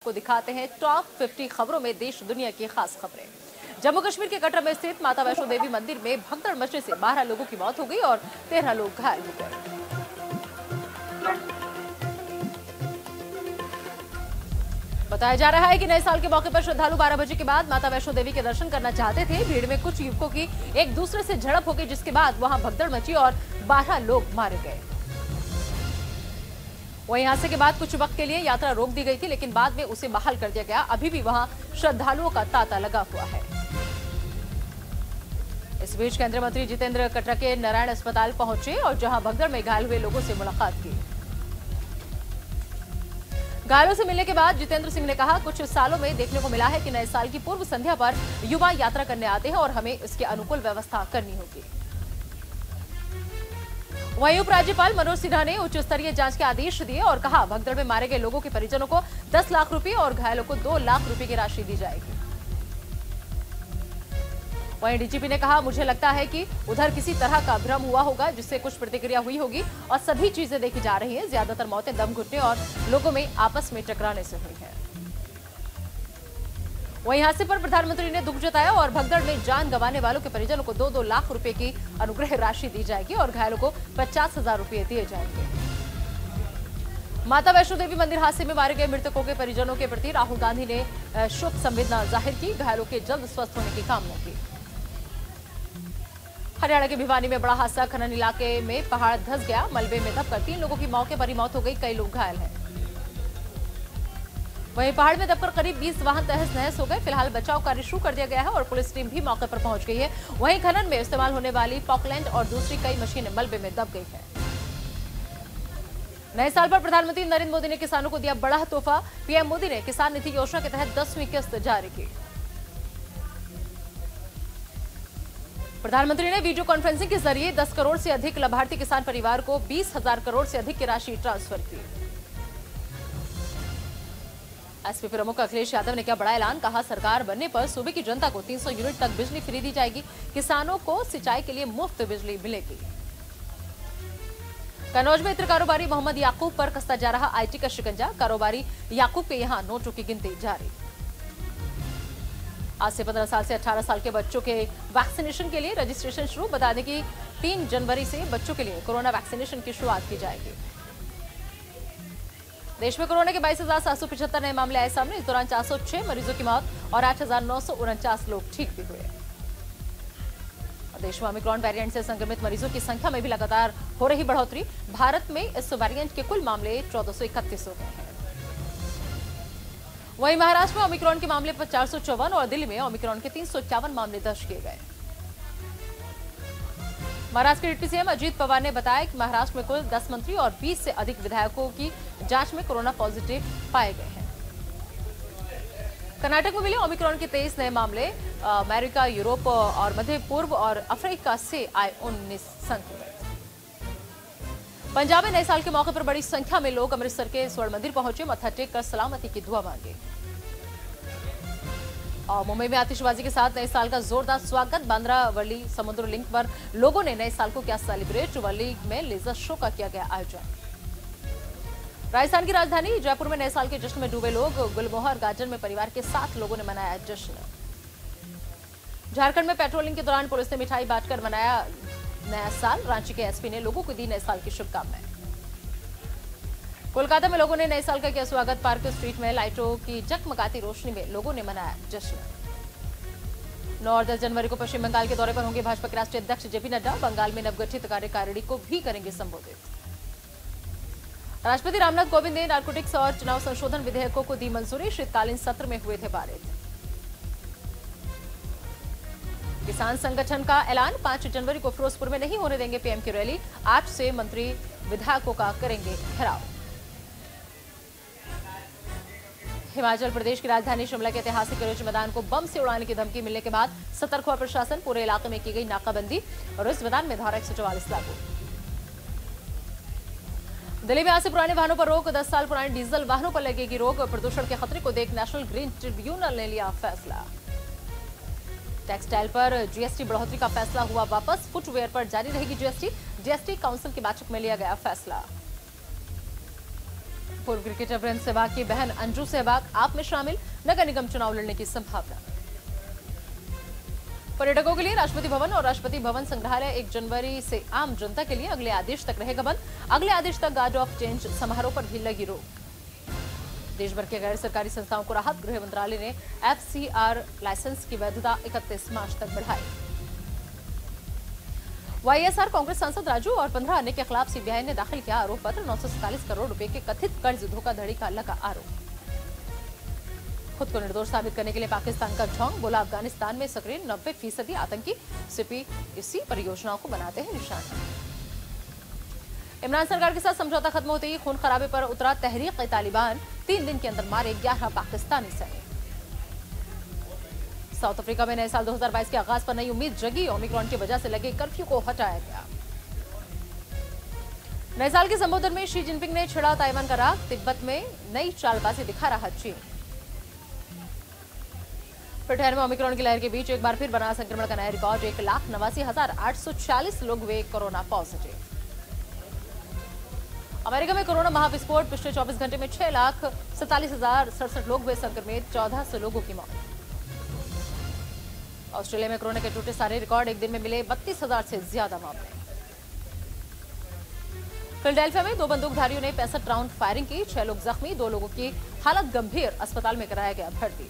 को दिखाते हैं टॉप 50 खबरों में देश दुनिया की खास खबरें। जम्मू कश्मीर के कटरा में स्थित माता वैष्णो देवी मंदिर में भगदड़ मचने से 12 लोगों की मौत हो गई और 13 लोग घायल हो गए। बताया जा रहा है कि नए साल के मौके पर श्रद्धालु 12 बजे के बाद माता वैष्णो देवी के दर्शन करना चाहते थे। भीड़ में कुछ युवकों की एक दूसरे से झड़प हो गई, जिसके बाद वहां भगदड़ मची और 12 लोग मारे गए। वहीं हादसे के बाद कुछ वक्त के लिए यात्रा रोक दी गई थी, लेकिन बाद में उसे बहाल कर दिया गया। अभी भी वहां श्रद्धालुओं का तांता लगा हुआ है। इस बीच केंद्रीय मंत्री जितेंद्र कटरा के नारायण अस्पताल पहुंचे और जहां भगदड़ में घायल हुए लोगों से मुलाकात की। घायलों से मिलने के बाद जितेंद्र सिंह ने कहा, कुछ सालों में देखने को मिला है कि नए साल की पूर्व संध्या पर युवा यात्रा करने आते हैं और हमें इसके अनुकूल व्यवस्था करनी होगी। वहीं उपराज्यपाल मनोज सिन्हा ने उच्च स्तरीय जांच के आदेश दिए और कहा, भगदड़ में मारे गए लोगों के परिजनों को 10 लाख रुपए और घायलों को 2 लाख रुपए की राशि दी जाएगी। वहीं डीजीपी ने कहा, मुझे लगता है कि उधर किसी तरह का भ्रम हुआ होगा, जिससे कुछ प्रतिक्रिया हुई होगी और सभी चीजें देखी जा रही हैं। ज्यादातर मौतें दम घुटने और लोगों में आपस में टकराने से हुई हैं। वहीं हादसे पर प्रधानमंत्री ने दुख जताया और भगदड़ में जान गंवाने वालों के परिजनों को 2-2 लाख रुपए की अनुग्रह राशि दी जाएगी और घायलों को 50,000 रुपए दिए जाएंगे। माता वैष्णो देवी मंदिर हादसे में मारे गए मृतकों के परिजनों के प्रति राहुल गांधी ने शोक संवेदना जाहिर की। घायलों के जल्द स्वस्थ होने की कामना की। हरियाणा के भिवानी में बड़ा हादसा। खनन इलाके में पहाड़ धंस गया। मलबे में दबकर 3 लोगों की मौके पर ही मौत हो गई, कई लोग घायल हैं। वहीं पहाड़ में दबकर करीब 20 वाहन तहस नहस हो गए। फिलहाल बचाव कार्य शुरू कर दिया गया है और पुलिस टीम भी मौके पर पहुंच गई है। वहीं खनन में इस्तेमाल होने वाली पॉकलैंड और दूसरी कई मशीनें मलबे में दब गई है। नए साल पर प्रधानमंत्री नरेंद्र मोदी ने किसानों को दिया बड़ा तोहफा। पीएम मोदी ने किसान निधि योजना के तहत 10वीं किस्त जारी की। प्रधानमंत्री ने वीडियो कॉन्फ्रेंसिंग के जरिए 10 करोड़ से अधिक लाभार्थी किसान परिवार को 20,000 करोड़ से अधिक की राशि ट्रांसफर की। एसपी प्रमुख अखिलेश यादव ने किया बड़ा ऐलान। कहा, सरकार बनने पर सूबे की जनता को 300 यूनिट तक बिजली फ्री दी जाएगी। किसानों को सिंचाई के लिए मुफ्त बिजली मिलेगी। कन्नौज में इत्र कारोबारी मोहम्मद याकूब पर कसता जा रहा आईटी का शिकंजा। कारोबारी याकूब के यहां नोटों की गिनती जारी। आज से 15 साल से 18 साल के बच्चों के वैक्सीनेशन के लिए रजिस्ट्रेशन शुरू। बता दें कि 3 जनवरी से बच्चों के लिए कोरोना वैक्सीनेशन की शुरुआत की जाएगी। देश में कोरोना के 22,775 नए मामले आए सामने। इस दौरान 406 मरीजों की मौत और 8,949 लोग ठीक भी हुए। देश में ओमिक्रॉन वेरिएंट से संक्रमित मरीजों की संख्या में भी लगातार हो रही बढ़ोतरी। भारत में इस वेरिएंट के कुल मामले 1431 हो गए हैं। वहीं महाराष्ट्र में ओमिक्रॉन के मामले 454 और दिल्ली में ओमिक्रॉन के 351 मामले दर्ज किए गए। महाराष्ट्र के डिप्टी सीएम अजीत पवार ने बताया कि महाराष्ट्र में कुल 10 मंत्री और 20 से अधिक विधायकों की जांच में कोरोना पॉजिटिव पाए गए हैं। कर्नाटक में मिले ओमिक्रॉन के 23 नए मामले। अमेरिका, यूरोप और मध्य पूर्व और अफ्रीका से आए 19 संक्रमित। पंजाब में नए साल के मौके पर बड़ी संख्या में लोग अमृतसर के स्वर्ण मंदिर पहुंचे। मत्था टेक कर सलामती की दुआ मांगी। और मुंबई में आतिशबाजी के साथ नए साल का जोरदार स्वागत। बांद्रा वर्ली समुद्र लिंक पर लोगों ने नए साल को किया सेलिब्रेट। वर्ली में लेजर शो का किया गया आयोजन। राजस्थान की राजधानी जयपुर में नए साल के जश्न में डूबे लोग। गुलमोहर गार्डन में परिवार के 7 लोगों ने मनाया जश्न। झारखंड में पेट्रोलिंग के दौरान पुलिस ने मिठाई बांटकर मनाया नया साल। रांची के एसपी ने लोगों को दी नए साल की शुभकामनाएं। कोलकाता में लोगों ने नए साल का किया स्वागत। पार्क स्ट्रीट में लाइटों की जगमगाती रोशनी में लोगों ने मनाया जश्न। 9 और 10 जनवरी को पश्चिम बंगाल के दौरे पर होंगे भाजपा के राष्ट्रीय अध्यक्ष जेपी नड्डा। बंगाल में नवगठित कार्यकारिणी को भी करेंगे संबोधित। राष्ट्रपति रामनाथ कोविंद ने नारकोटिक्स और चुनाव संशोधन विधेयकों को दी मंजूरी। शीतकालीन सत्र में हुए थे पारित। किसान संगठन का ऐलान। 5 जनवरी को फिरोजपुर में नहीं होने देंगे पीएम की रैली। 8 से मंत्री विधायकों का करेंगे घेराव। हिमाचल प्रदेश की राजधानी शिमला के ऐतिहासिक रिज मैदान को बम से उड़ाने की धमकी मिलने के बाद सतर्क हुआ प्रशासन। पूरे इलाके में की गई नाकाबंदी और रिज मैदान में धारा 144 लागू। दिल्ली में आज से पुराने वाहनों पर रोक। 10 साल पुराने डीजल वाहनों पर लगेगी रोक। प्रदूषण के खतरे को देख नेशनल ग्रीन ट्रिब्यूनल ने लिया फैसला। टेक्सटाइल पर जीएसटी बढ़ोतरी का फैसला हुआ वापस। फुटवेयर पर जारी रहेगी जीएसटी। जीएसटी काउंसिल की बैठक में लिया गया फैसला। पूर्व क्रिकेटर वीरेंद्र सहवाग की बहन अंजू सहवाग आप में शामिल, नगर निगम चुनाव लड़ने की संभावना। पर्यटकों के लिए राष्ट्रपति भवन और राष्ट्रपति भवन संग्रहालय 1 जनवरी से आम जनता के लिए अगले आदेश तक रहेगा बंद। अगले आदेश तक गार्ड ऑफ चेंज समारोह पर भी लगी रोक। देश भर के गैर सरकारी संस्थाओं को राहत, गृह मंत्रालय ने FCR लाइसेंस की वैधता 31 मार्च तक बढ़ाई। YSR कांग्रेस सांसद राजू और 15 अन्य के खिलाफ सीबीआई ने दाखिल किया आरोप पत्र। 947 करोड़ रुपए के कथित कर्ज धोखाधड़ी का लगा आरोप। खुद को निर्दोष साबित करने के लिए पाकिस्तान का ढोंग, बोला अफगानिस्तान में सक्रिय 90% आतंकी, सिपी इसी परियोजनाओं को बनाते हैं निशाना। इमरान सरकार के साथ समझौता खत्म होते ही खून खराबे पर उतरा तहरीक-ए-तालिबान। 3 दिन के अंदर मारे 11 पाकिस्तानी सैनिक। साउथ अफ्रीका में नए साल 2022 के आगाज पर नई उम्मीद जगी। ओमिक्रॉन की वजह से लगे कर्फ्यू को हटाया गया। नए साल के संबोधन में शी जिनपिंग ने छिड़ा ताइवान का राग। तिब्बत में नई चालबाजी दिखा रहा चीन। ब्रिटेन में ओमिक्रॉन की लहर के बीच एक बार फिर बना संक्रमण का नया रिकॉर्ड। 1,89,840 लोग हुए कोरोना पॉजिटिव। अमेरिका में कोरोना महाविस्फोट। पिछले 24 घंटे में 6,47,067 लोग हुए संक्रमित, 1400 लोगों की मौत। ऑस्ट्रेलिया में कोरोना के टूटे सारे रिकॉर्ड। एक दिन में मिले 32,000 से ज्यादा मामले। फिलाडेल्फिया में 2 बंदूकधारियों ने 65 राउंड फायरिंग की। 6 लोग जख्मी, 2 लोगों की हालत गंभीर, अस्पताल में कराया गया भर्ती।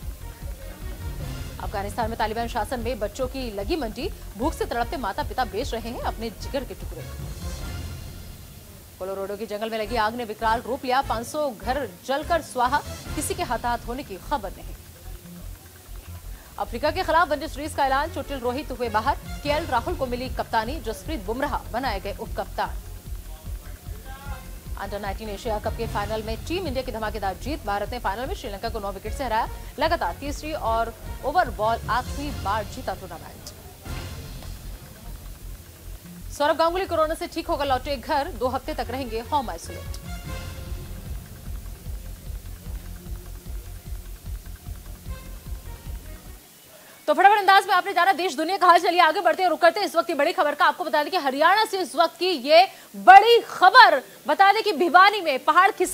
अफगानिस्तान में तालिबान शासन में बच्चों की लगी मंडी। भूख से तड़पते माता पिता बेच रहे हैं अपने जिगर के टुकड़े। कोलोराडो की जंगल में लगी आग ने विकराल रूप लिया। 500 घर जलकर स्वाहा, किसी के हताहत होने की खबर नहीं। अफ्रीका के खिलाफ वनडे सीरीज का ऐलान। चोटिल रोहित हुए बाहर। KL राहुल को मिली कप्तानी। जसप्रीत बुमराह बनाए गए उप कप्तान। अंडर 19 एशिया कप के फाइनल में टीम इंडिया की धमाकेदार जीत। भारत ने फाइनल में श्रीलंका को 9 विकेट से हराया। लगातार तीसरी और ओवरऑल 8वीं बार जीता टूर्नामेंट। सौरव गांगुली कोरोना से ठीक होकर लौटे घर। 2 हफ्ते तक रहेंगे होम आइसोलेट। तो फटाफट अंदाज में आपने जाना देश दुनिया का हाल। चलिए आगे बढ़ते हैं, रुक करते हैं इस वक्त की बड़ी खबर का। आपको बता दें कि हरियाणा से इस वक्त की ये बड़ी खबर बता दें कि भिवानी में पहाड़ खिसक